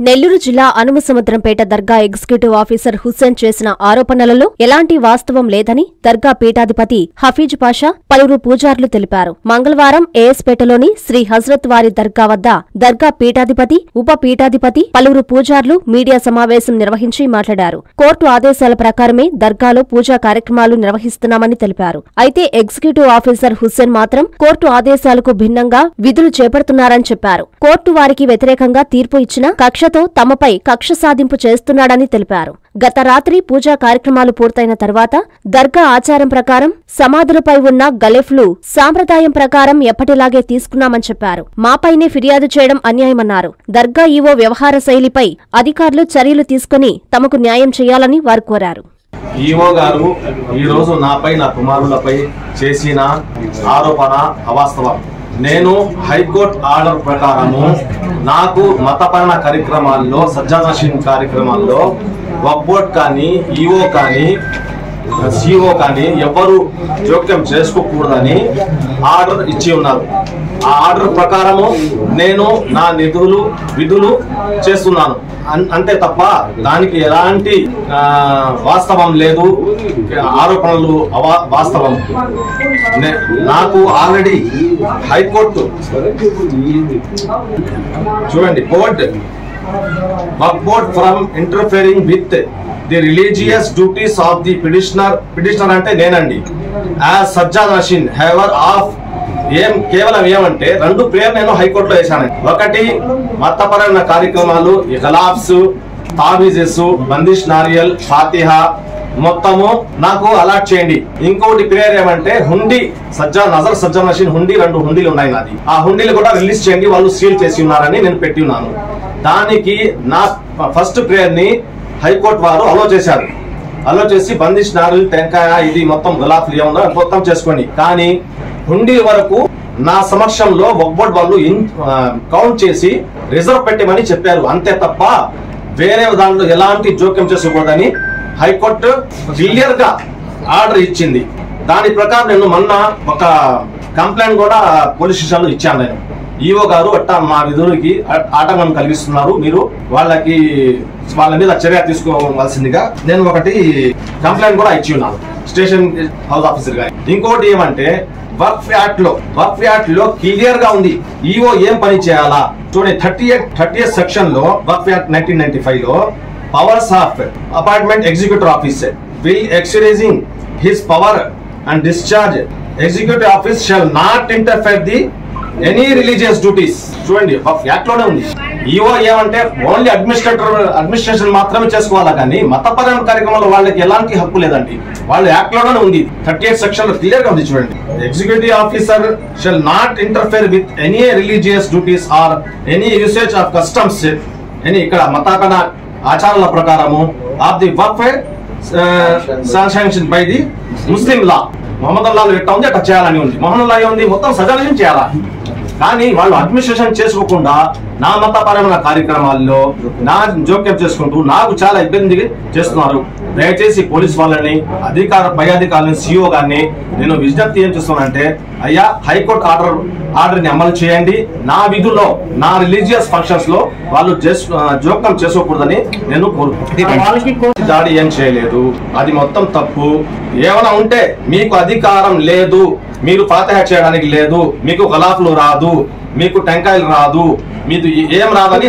నెల్లూరు జిల్లా అనుమసముద్రంపేట దర్గా executive officer Hussain చేసిన ఆరోపణలలో ఎలాంటి వాస్తవం లేదని దర్గా పీఠాధిపతి హఫీజ్ పాషా పలువురు పూజారులు తెలిపారు. మంగళవారం ఏఎస్పేటలోని శ్రీ హజ్రత్ వారి దర్గా వద్ద దర్గా పీఠాధిపతి, ఉప పీఠాధిపతి, పలువురు పూజారులు మీడియా సమావేశం నిర్వహించి మాట్లాడారు. కోర్టు ఆదేశాల ప్రకారమే దర్గాలో పూజా కార్యక్రమాలు నిర్వహిస్తున్నామని తెలిపారు. అయితే ఎగ్జిక్యూటివ్ ఆఫీసర్ హుస్సేన్ మాత్రం కోర్టు ఆదేశాలకు భిన్నంగా విధులు చేపడుతున్నారని చెప్పారు. కోర్టు వారికి వ్యతిరేకంగా తీర్పు ఇచ్చిన కక్షతో తమపై కక్ష సాధింపు చేస్తున్నాడని తెలిపారు. గత రాత్రి పూజా కార్యక్రమాలు పూర్తయిన తర్వాత దర్గా ఆచారం ప్రకారం సమాధులపై ఉన్న గలెఫ్లు సాంప్రదాయం ప్రకారం ఎప్పటిలాగే తీసుకున్నామని చెప్పారు. మాపైనే ఫిర్యాదు చేయడం అన్యాయమన్నారు. దర్గా ఈవో వ్యవహార శైలిపై అధికారులు చర్యలు తీసుకుని తమకు న్యాయం చేయాలని వారు కోరారు. ఈవో గారు ఈరోజు నాపై, నా కుమారులపై చేసిన ఆరోపణ అవాస్తవం. నేను హైకోర్టు ఆర్డర్ ప్రకారము నాకు మతపరణ కార్యక్రమాల్లో, సజ్జానషీన్ కార్యక్రమాల్లో వక్ఫ్ బోర్డ్ కానీ, ఈఓ కానీ, సిఓ కానీ ఎవరు జోక్యం చేసుకోకూడదని ఆర్డర్ ఇచ్చి ఉన్నారు. ఆ ఆర్డర్ ప్రకారము నేను నా విధులు చేస్తున్నాను. అంతే తప్ప దానికి ఎలాంటి వాస్తవం లేదు. ఆరోపణలు వాస్తవం. నాకు ఆల్రెడీ హైకోర్టు చూడండి, Waqf board from interfering with the religious duties of the petitioner అంటే నేనండి, యాజ్ సజ్జాద్ నషీన్ హేవర్ ఆఫ్ కేవలం ఏమంటే రెండు ప్రేయర్ నేను హైకోర్టులో వేశాను. ఒకటి మతపరమైన కార్యక్రమాలు, గలాబ్స్, తాబీజెస్, బందిష్ నారియల్, ఫాతిహా మొత్తము నాకు అలాట్ చేయండి. ఇంకోటి ప్రేయర్ ఏమంటే హుండీ, నజర్ సజ్జా నషీన్ హుండీ, 2 హుండీలు ఉన్నాయి నాది. ఆ హుండీలు కూడా రిలీజ్ చేయండి, వాళ్ళు సీల్ చేసి ఉన్నారని నేను పెట్టి ఉన్నాను. దానికి నా ఫస్ట్ ప్రేయర్ ని హైకోర్టు వారు అలో చేశారు. అలో చేసి బందిష్ నారియల్, టెంకాయ, ఇది మొత్తం గులాఫ్లు ఏమన్నా మొత్తం చేసుకోండి. కానీ హుండీ వరకు నా సమక్షంలో వక్ఫ్ బోర్డ్ వాళ్ళు కౌంట్ చేసి రిజర్వ్ పెట్టమని చెప్పారు. అంతే తప్ప వేరే దాంట్లో ఎలాంటి జోక్యం చేసుకోకూడదని హైకోర్టు క్లియర్ గా ఆర్డర్ ఇచ్చింది. దాని ప్రకారం నేను మొన్న ఒక కంప్లైంట్ కూడా పోలీస్ స్టేషన్ లో ఇచ్చాను. నేను ఈఓ గారు అట్టా మా విధులకి ఆటంకం కలిగిస్తున్నారు, మీరు వాళ్ళ మీద చర్య తీసుకోవాల్సిందిగా నేను ఒకటి కంప్లైంట్ కూడా ఇచ్చి ఉన్నాను స్టేషన్ హౌస్ ఆఫీసర్ గారు. ఇంకోటి ఏమంటే వక్ఫ్ యాక్ట్ లో క్లియర్ గా ఉంది ఈఓ ఏం పని చేయాలా. చూడండి, 38 సెక్షన్ లో వక్ఫ్ యాక్ట్ 1995 లో powers of appointment executive officer will exercising his power and discharge executive office shall not interfere the any religious duties. చూడండి, వక్ఫ్ యాక్ట్ లోనే ఉంది. ఈఓ ఏమంటే ఓన్లీ అడ్మినిస్ట్రేషన్ మాత్రమే చేసుకోవాలా, కానీ మతపరమైన కార్యక్రమాల్లో వాళ్ళకి ఎలాంటి హక్కు లేదండి. వాళ్ళు యాక్ట్ లోనే ఉంది, 38 సెక్షన్ లో క్లియర్ గా ఉంది. చూడండి, executive officer shall not interfere with any religious duties or any usage of customs, ఇక్కడ మతపరమైన ఆచారాల ప్రకారము of the Waqf sanction by the Muslim law. Mohammad law ఎట్లా ఉంది అట్లా చేయాలని ఉంది. మొహమ్మద్ లా ఉంది మొత్తం సజాలేషన్ చేయాలా. కానీ వాళ్ళు అడ్మినిస్ట్రేషన్ చేసుకోకుండా నా మతపరమైన కార్యక్రమాల్లో నా జోక్యం చేసుకుంటూ నాకు చాలా ఇబ్బంది చేస్తున్నారు. దయచేసి పోలీస్ వాళ్ళని, పై అధికారులని, సిఓ గారిని నేను విజ్ఞప్తి ఏం చేస్తున్నానంటే, అయ్యా హైకోర్టు ఆర్డర్ ని అమలు చేయండి. నా విధుల్లో, నా రిలీజియస్ ఫంక్షన్స్ లో వాళ్ళు జోక్యం చేసుకోకూడదని నేను కోరుకుంటున్నాను. దాడి ఏం చేయలేదు, అది మొత్తం తప్పు. ఏమైనా ఉంటే మీకు అధికారం లేదు, మీరు ఫాతిహా చేయడానికి లేదు, మీకు గలాఫ్లు రాదు, మీకు టెంకాయలు రాదు, మీకు ఏం రాదని